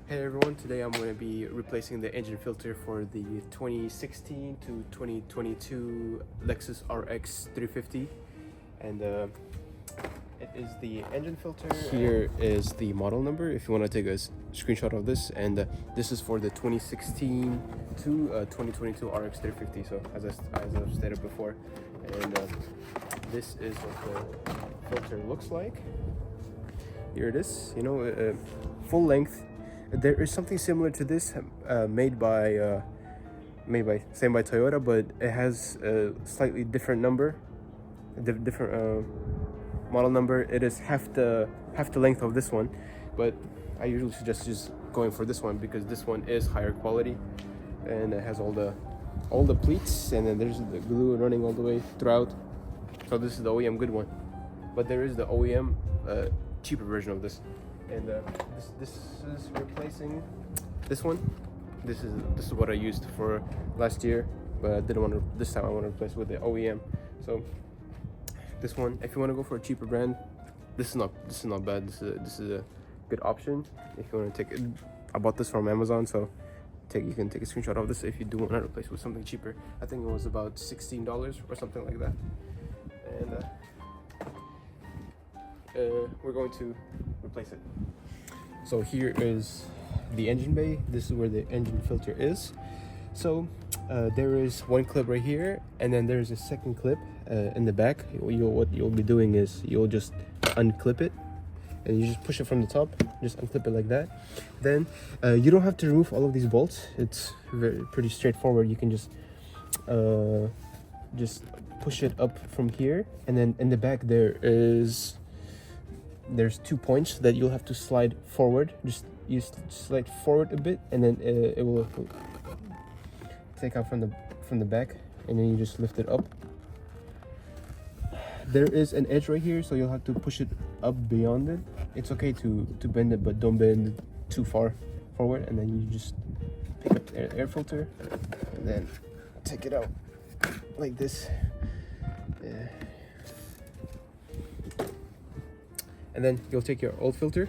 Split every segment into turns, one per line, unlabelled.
Hey everyone, today I'm going to be replacing the engine filter for the 2016 to 2022 Lexus RX350, and it is the engine filter. Here is the model number if you want to take a screenshot of this, and this is for the 2016 to 2022 RX350, so as I've stated before, and this is what the filter looks like. Here it is, full length. There is something similar to this made by Toyota, but it has a slightly different number, different model number. It is half the length of this one, but I usually suggest just going for this one because this one is higher quality, and it has all the pleats, and then there's the glue running all the way throughout. So this is the OEM good one, but there is the OEM cheaper version of this. And this is replacing this one. This is what I used for last year, but I didn't want to. This time I want to replace with the OEM. So this one, if you want to go for a cheaper brand, this is not bad. This is a good option if you want to take it. I bought this from Amazon, so you can take a screenshot of this if you do want to replace with something cheaper. I think it was about $16 or something like that. And we're going to replace it. So here is the engine bay. This is where the engine filter is. So there is one clip right here, and then there's a second clip in the back. What you'll be doing is you'll just unclip it, and you just push it from the top. Just unclip it like that. Then you don't have to remove all of these bolts. It's pretty straightforward. You can just push it up from here, and then in the back there's 2 points that you'll have to slide forward. You slide forward a bit, and then it will take out from the back, and then you just lift it up. There is an edge right here, so you'll have to push it up beyond it. It's okay to bend it, but don't bend it too far forward. And then you just pick up the air filter, and then take it out like this. And then you'll take your old filter,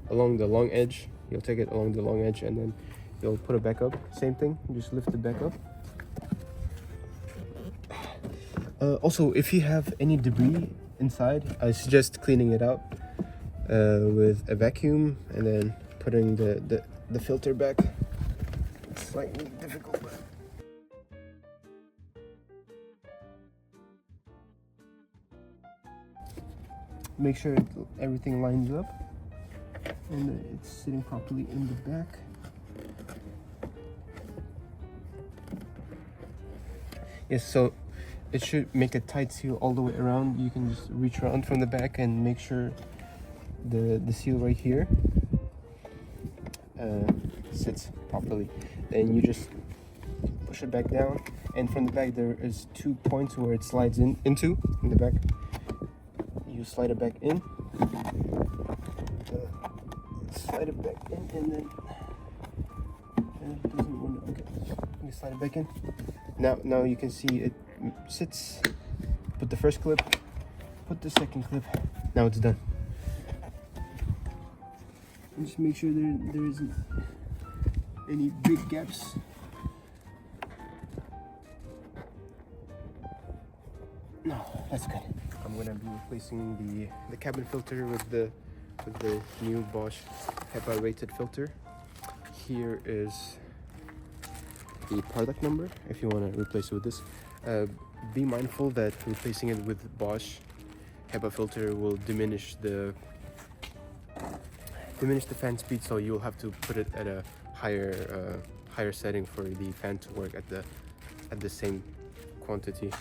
along the long edge, you'll take it along the long edge, and then you'll put it back up. Same thing, just lift it back up. Also, if you have any debris inside, I suggest cleaning it out with a vacuum, and then putting the filter back. It's slightly difficult, but make sure everything lines up and that it's sitting properly in the back. Yes, so it should make a tight seal all the way around. You can just reach around from the back and make sure the seal right here sits properly. Then you just push it back down, and from the back there is 2 points where it slides into in the back. You slide it back in, slide it back in, and then it doesn't want to. Okay, you slide it back in. Now you can see it sits. Put the first clip, put the second clip. Now it's done. And just make sure there isn't any big gaps. No, that's good. I'm gonna be replacing the cabin filter with the new Bosch HEPA rated filter. Here is the product number if you want to replace it with this. Be mindful that replacing it with Bosch HEPA filter will diminish the fan speed, so you'll have to put it at a higher setting for the fan to work at the same quantity.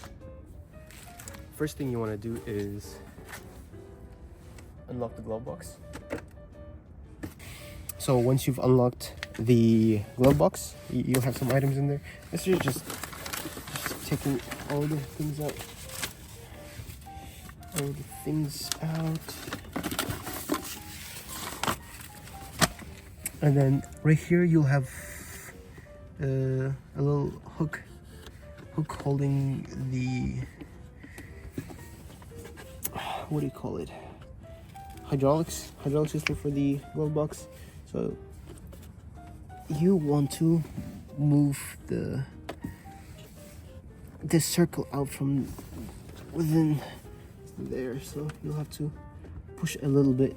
First thing you want to do is unlock the glove box. So once you've unlocked the glove box, you'll have some items in there. This is just taking all the things out. And then right here you'll have a little hook holding the, what do you call it? hydraulic system for the glove box. So you want to move this circle out from within there, so you'll have to push a little bit.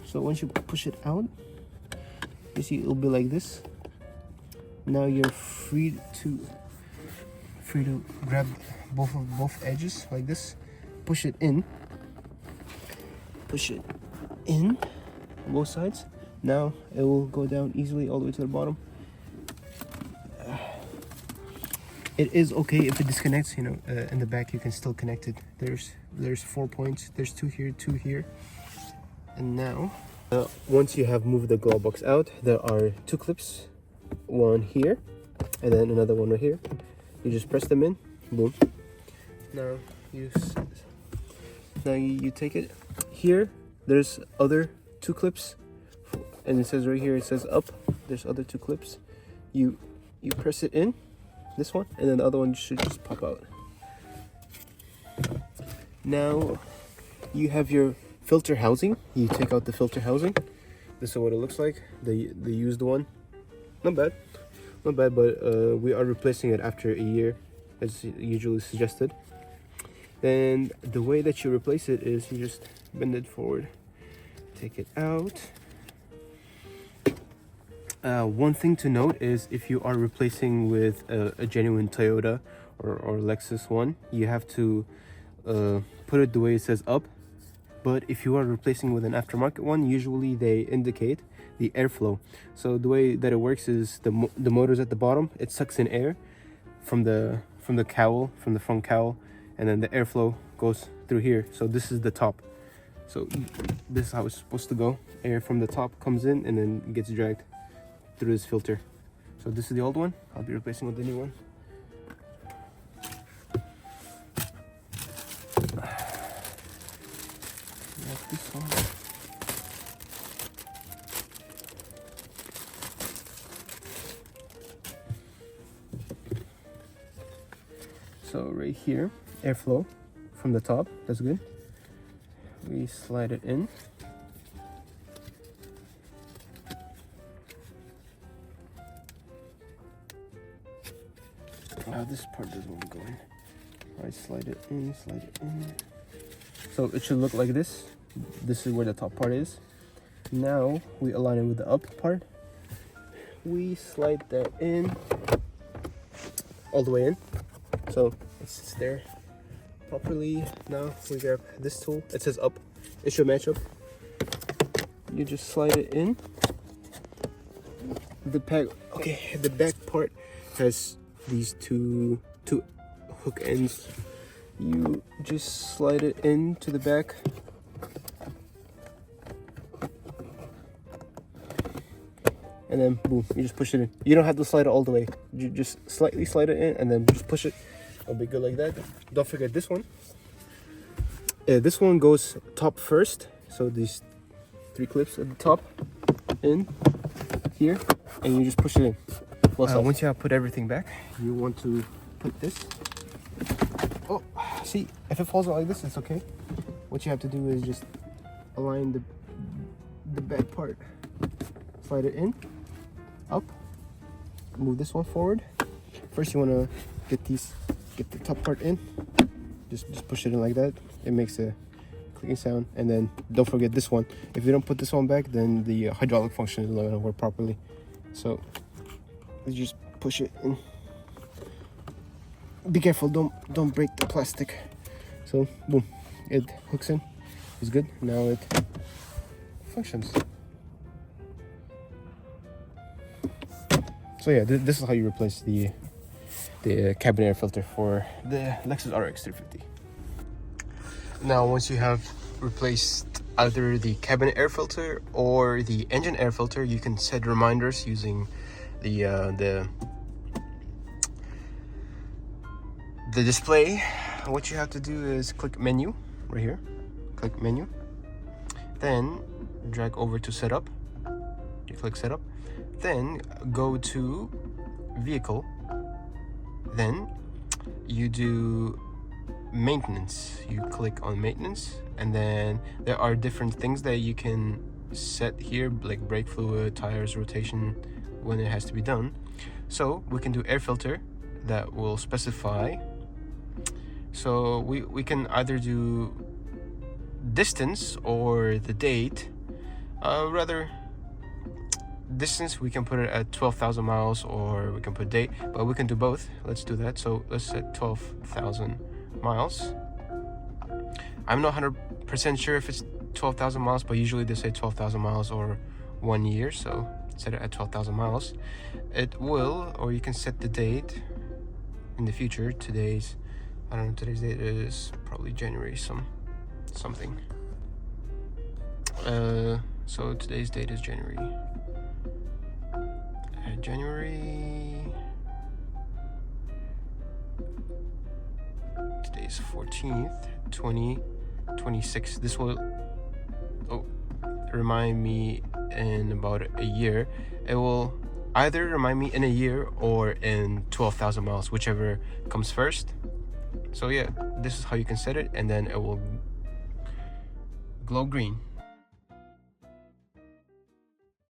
So once you push it out, you see it'll be like this. Now you're free to grab both edges like this, push it in both sides. Now it will go down easily all the way to the bottom. It is okay if it disconnects, you know, in the back you can still connect it. There's 4 points, there's 2 here, 2 here. And now once you have moved the glove box out, there are 2 clips, one here and then another one right here. You just press them in, boom. Now you take it here. There's other 2 clips, and it says right here, it says up. There's other 2 clips. You press it in, this one, and then the other one should just pop out. Now you have your filter housing. You take out the filter housing. This is what it looks like. The used one. Not bad, but we are replacing it after a year, as usually suggested. Then the way that you replace it is you just bend it forward, take it out. One thing to note is if you are replacing with a genuine Toyota or Lexus one, you have to put it the way it says up. But if you are replacing with an aftermarket one, usually they indicate the airflow. So the way that it works is the motor's at the bottom, it sucks in air from the cowl, from the front cowl, and then the airflow goes through here. So this is the top. So this is how it's supposed to go. Air from the top comes in and then gets dragged through this filter. So this is the old one. I'll be replacing with the new one. This one. So right here, airflow from the top, that's good. We slide it in. Now this part doesn't want to go in. All right, slide it in, slide it in. So it should look like this. This is where the top part is. Now we align it with the up part. We slide that in, all the way in. So it sits there properly. Now we grab this tool. It says up. It should match up. You just slide it in. The back part has these two hook ends. You just slide it into the back. And then boom, you just push it in. You don't have to slide it all the way. You just slightly slide it in and then just push it. It'll be good like that. Don't forget this one. This one goes top first. So these 3 clips at the top, in here, and you just push it in. Once you have put everything back, you want to put this. Oh, see, if it falls out like this, it's okay. What you have to do is just align the back part. Slide it in, up, move this one forward. First you want to get the top part in. Just push it in like that. It makes a clicking sound. And then don't forget this one. If you don't put this one back, then the hydraulic function is not going to work properly. So you just push it in. Be careful, don't break the plastic. So boom, it hooks in. It's good. Now it functions. So yeah, this is how you replace the cabin air filter for the Lexus RX350. Now once you have replaced either the cabin air filter or the engine air filter, you can set reminders using the display. What you have to do is click menu right here, click menu, then drag over to setup. You click setup, then go to vehicle, then you do maintenance. You click on maintenance, and then there are different things that you can set here, like brake fluid, tires, rotation, when it has to be done. So we can do air filter that will specify. So we can either do distance or the date. Rather distance, we can put it at 12,000 miles, or we can put date, but we can do both. Let's do that. So let's set 12,000 miles. I'm not 100% sure if it's 12,000 miles, but usually they say 12,000 miles or 1 year, so set it at 12,000 miles. It will, or you can set the date in the future. Today's, I don't know, today's date is probably January something. So today's date is January. Today's 14th, 2026. This will remind me in about a year. It will either remind me in a year or in 12,000 miles, whichever comes first. So yeah, this is how you can set it, and then it will glow green.